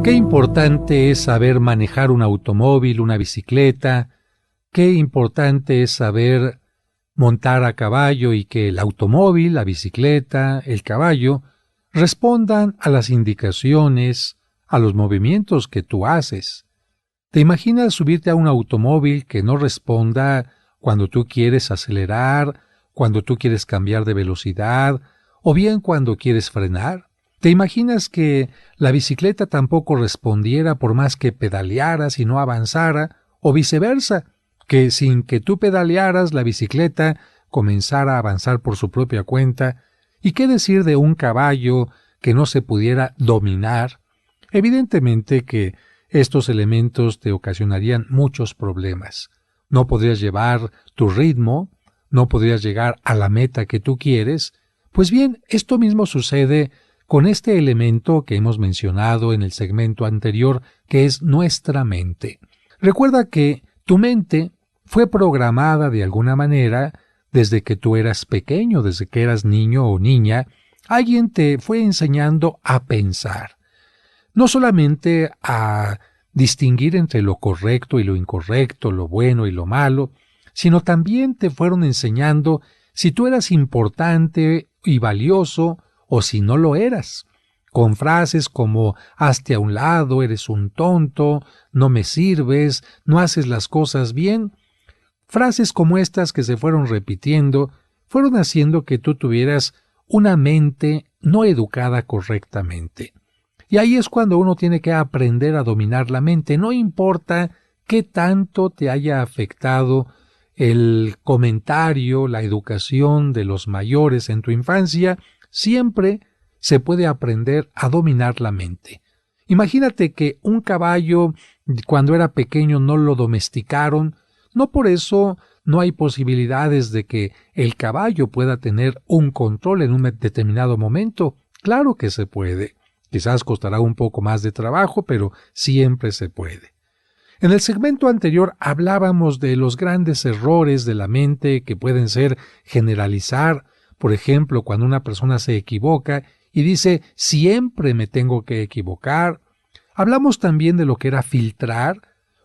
Qué importante es saber manejar un automóvil, una bicicleta. Qué importante es saber montar a caballo y que el automóvil, la bicicleta, el caballo respondan a las indicaciones, a los movimientos que tú haces. ¿Te imaginas subirte a un automóvil que no responda cuando tú quieres acelerar, cuando tú quieres cambiar de velocidad o bien cuando quieres frenar? ¿Te imaginas que la bicicleta tampoco respondiera por más que pedalearas y no avanzara, o viceversa, que sin que tú pedalearas la bicicleta comenzara a avanzar por su propia cuenta? ¿Y qué decir de un caballo que no se pudiera dominar? Evidentemente que estos elementos te ocasionarían muchos problemas. No podrías llevar tu ritmo, no podrías llegar a la meta que tú quieres. Pues bien, esto mismo sucede con este elemento que hemos mencionado en el segmento anterior, que es nuestra mente. Recuerda que tu mente fue programada de alguna manera desde que tú eras pequeño, desde que eras niño o niña. Alguien te fue enseñando a pensar, no solamente a distinguir entre lo correcto y lo incorrecto, lo bueno y lo malo, sino también te fueron enseñando si tú eras importante y valioso o si no lo eras, con frases como hazte a un lado, eres un tonto, no me sirves, no haces las cosas bien. Frases como estas que se fueron repitiendo fueron haciendo que tú tuvieras una mente no educada correctamente. Y ahí es cuando uno tiene que aprender a dominar la mente. No importa qué tanto te haya afectado el comentario, la educación de los mayores en tu infancia, siempre se puede aprender a dominar la mente. Imagínate que un caballo, cuando era pequeño, no lo domesticaron. No por eso no hay posibilidades de que el caballo pueda tener un control en un determinado momento. Claro que se puede. Quizás costará un poco más de trabajo, pero siempre se puede. En el segmento anterior hablábamos de los grandes errores de la mente que pueden ser generalizar. Por ejemplo, cuando una persona se equivoca y dice siempre me tengo que equivocar. Hablamos también de lo que era filtrar,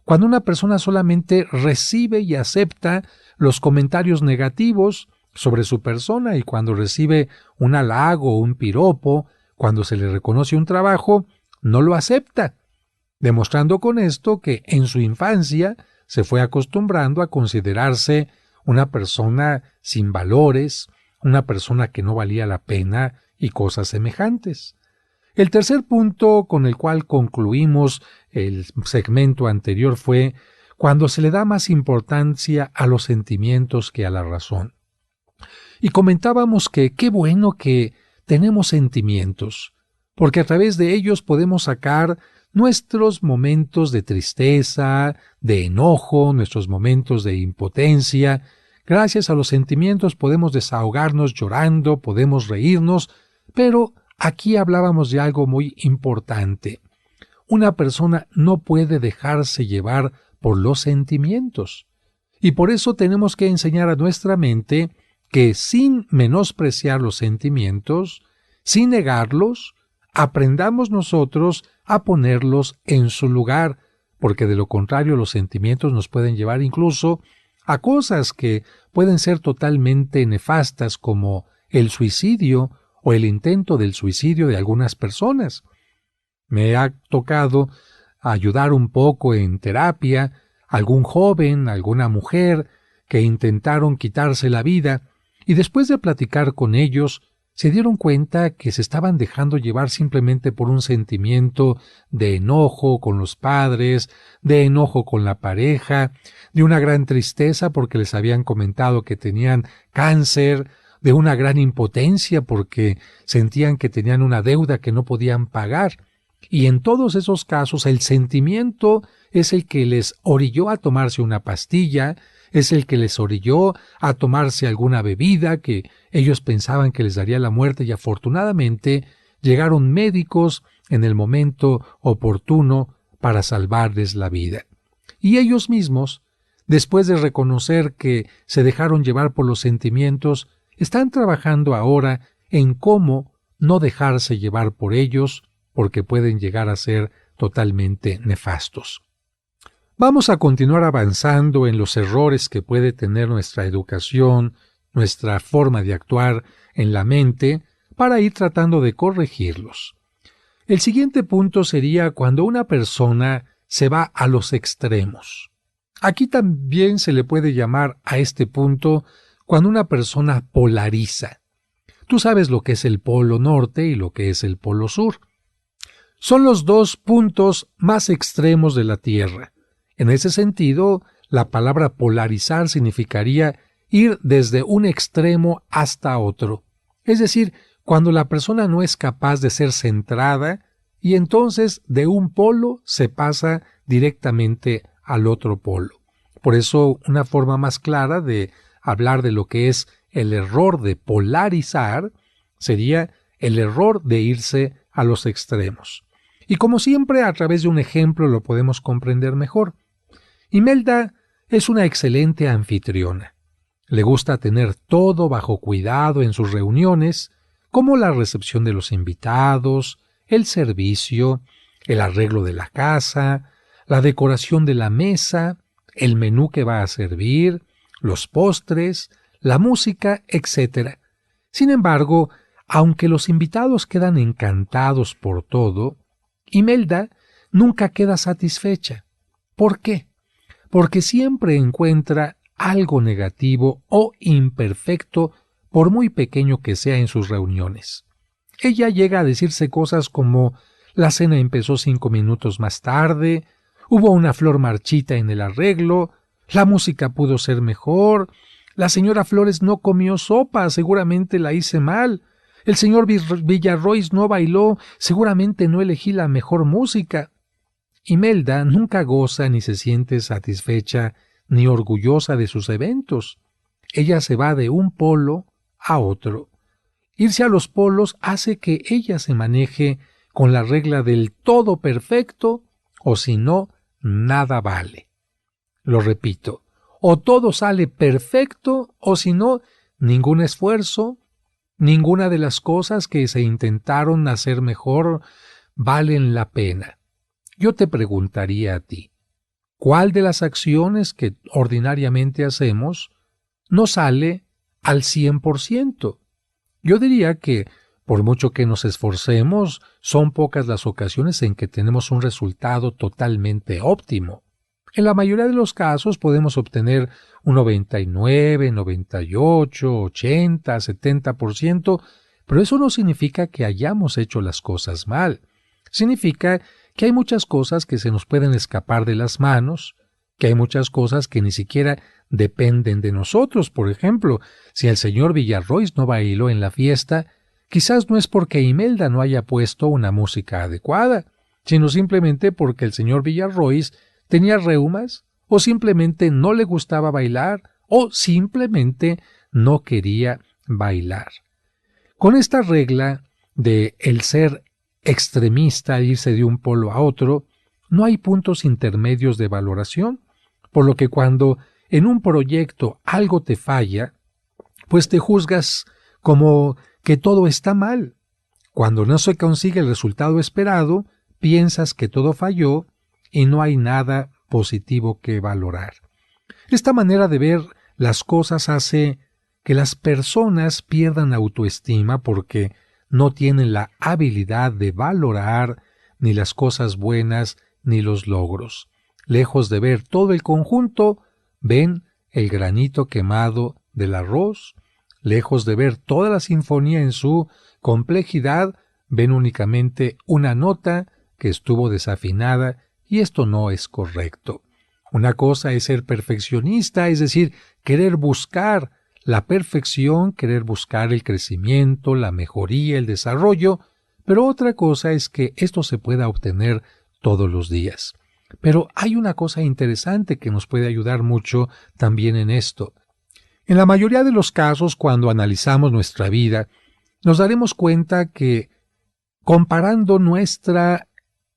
cuando una persona solamente recibe y acepta los comentarios negativos sobre su persona, y cuando recibe un halago o un piropo, cuando se le reconoce un trabajo, no lo acepta, demostrando con esto que en su infancia se fue acostumbrando a considerarse una persona sin valores, una persona que no valía la pena y cosas semejantes. El tercer punto con el cual concluimos el segmento anterior fue cuando se le da más importancia a los sentimientos que a la razón. Y comentábamos que qué bueno que tenemos sentimientos, porque a través de ellos podemos sacar nuestros momentos de tristeza, de enojo, nuestros momentos de impotencia. Gracias a los sentimientos podemos desahogarnos llorando, podemos reírnos, pero aquí hablábamos de algo muy importante. Una persona no puede dejarse llevar por los sentimientos. Y por eso tenemos que enseñar a nuestra mente que sin menospreciar los sentimientos, sin negarlos, aprendamos nosotros a ponerlos en su lugar, porque de lo contrario los sentimientos nos pueden llevar incluso a cosas que pueden ser totalmente nefastas, como el suicidio o el intento del suicidio de algunas personas. Me ha tocado ayudar un poco en terapia a algún joven, a alguna mujer que intentaron quitarse la vida, y después de platicar con ellos, se dieron cuenta que se estaban dejando llevar simplemente por un sentimiento de enojo con los padres, de enojo con la pareja, de una gran tristeza porque les habían comentado que tenían cáncer, de una gran impotencia porque sentían que tenían una deuda que no podían pagar. Y en todos esos casos el sentimiento es el que les orilló a tomarse una pastilla, es el que les orilló a tomarse alguna bebida que ellos pensaban que les daría la muerte, y afortunadamente llegaron médicos en el momento oportuno para salvarles la vida. Y ellos mismos, después de reconocer que se dejaron llevar por los sentimientos, están trabajando ahora en cómo no dejarse llevar por ellos, porque pueden llegar a ser totalmente nefastos. Vamos a continuar avanzando en los errores que puede tener nuestra educación, nuestra forma de actuar en la mente, para ir tratando de corregirlos. El siguiente punto sería cuando una persona se va a los extremos. Aquí también se le puede llamar a este punto cuando una persona polariza. Tú sabes lo que es el polo norte y lo que es el polo sur. Son los dos puntos más extremos de la Tierra. En ese sentido, la palabra polarizar significaría ir desde un extremo hasta otro. Es decir, cuando la persona no es capaz de ser centrada y entonces de un polo se pasa directamente al otro polo. Por eso, una forma más clara de hablar de lo que es el error de polarizar sería el error de irse a los extremos. Y como siempre, a través de un ejemplo lo podemos comprender mejor. Imelda es una excelente anfitriona. Le gusta tener todo bajo cuidado en sus reuniones, como la recepción de los invitados, el servicio, el arreglo de la casa, la decoración de la mesa, el menú que va a servir, los postres, la música, etc. Sin embargo, aunque los invitados quedan encantados por todo, Imelda nunca queda satisfecha. ¿Por qué? Porque siempre encuentra algo negativo o imperfecto, por muy pequeño que sea en sus reuniones. Ella llega a decirse cosas como: la cena empezó 5 minutos más tarde, hubo una flor marchita en el arreglo, la música pudo ser mejor, la señora Flores no comió sopa, seguramente la hice mal, el señor Villarrois no bailó, seguramente no elegí la mejor música. Imelda nunca goza ni se siente satisfecha ni orgullosa de sus eventos. Ella se va de un polo a otro. Irse a los polos hace que ella se maneje con la regla del todo perfecto, o si no, nada vale. Lo repito, o todo sale perfecto, o si no, ningún esfuerzo, ninguna de las cosas que se intentaron hacer mejor valen la pena. Yo te preguntaría a ti, ¿cuál de las acciones que ordinariamente hacemos no sale al 100%? Yo diría que, por mucho que nos esforcemos, son pocas las ocasiones en que tenemos un resultado totalmente óptimo. En la mayoría de los casos podemos obtener un 99, 98, 80, 70%, pero eso no significa que hayamos hecho las cosas mal. Significa que hay muchas cosas que se nos pueden escapar de las manos, que hay muchas cosas que ni siquiera dependen de nosotros. Por ejemplo, si el señor Villarrois no bailó en la fiesta, quizás no es porque Imelda no haya puesto una música adecuada, sino simplemente porque el señor Villarrois tenía reumas, o simplemente no le gustaba bailar, o simplemente no quería bailar. Con esta regla de el ser extremista, irse de un polo a otro, no hay puntos intermedios de valoración, por lo que cuando en un proyecto algo te falla, pues te juzgas como que todo está mal. Cuando no se consigue el resultado esperado, piensas que todo falló y no hay nada positivo que valorar. Esta manera de ver las cosas hace que las personas pierdan autoestima porque no tienen la habilidad de valorar ni las cosas buenas ni los logros. Lejos de ver todo el conjunto, ven el granito quemado del arroz. Lejos de ver toda la sinfonía en su complejidad, ven únicamente una nota que estuvo desafinada, y esto no es correcto. Una cosa es ser perfeccionista, es decir, querer buscar la perfección, querer buscar el crecimiento, la mejoría, el desarrollo, pero otra cosa es que esto se pueda obtener todos los días. Pero hay una cosa interesante que nos puede ayudar mucho también en esto. En la mayoría de los casos, cuando analizamos nuestra vida, nos daremos cuenta que, comparando nuestra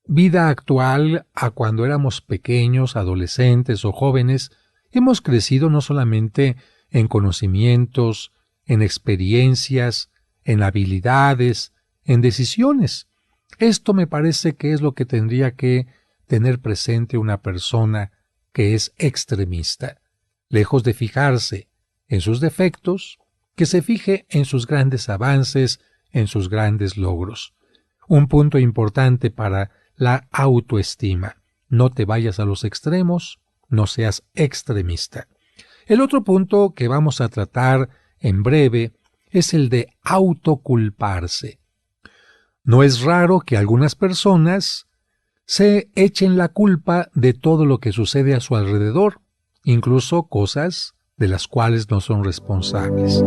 vida actual a cuando éramos pequeños, adolescentes o jóvenes, hemos crecido no solamente en conocimientos, en experiencias, en habilidades, en decisiones. Esto me parece que es lo que tendría que tener presente una persona que es extremista. Lejos de fijarse en sus defectos, que se fije en sus grandes avances, en sus grandes logros. Un punto importante para la autoestima. No te vayas a los extremos, no seas extremista. El otro punto que vamos a tratar en breve es el de autoculparse. No es raro que algunas personas se echen la culpa de todo lo que sucede a su alrededor, incluso cosas de las cuales no son responsables.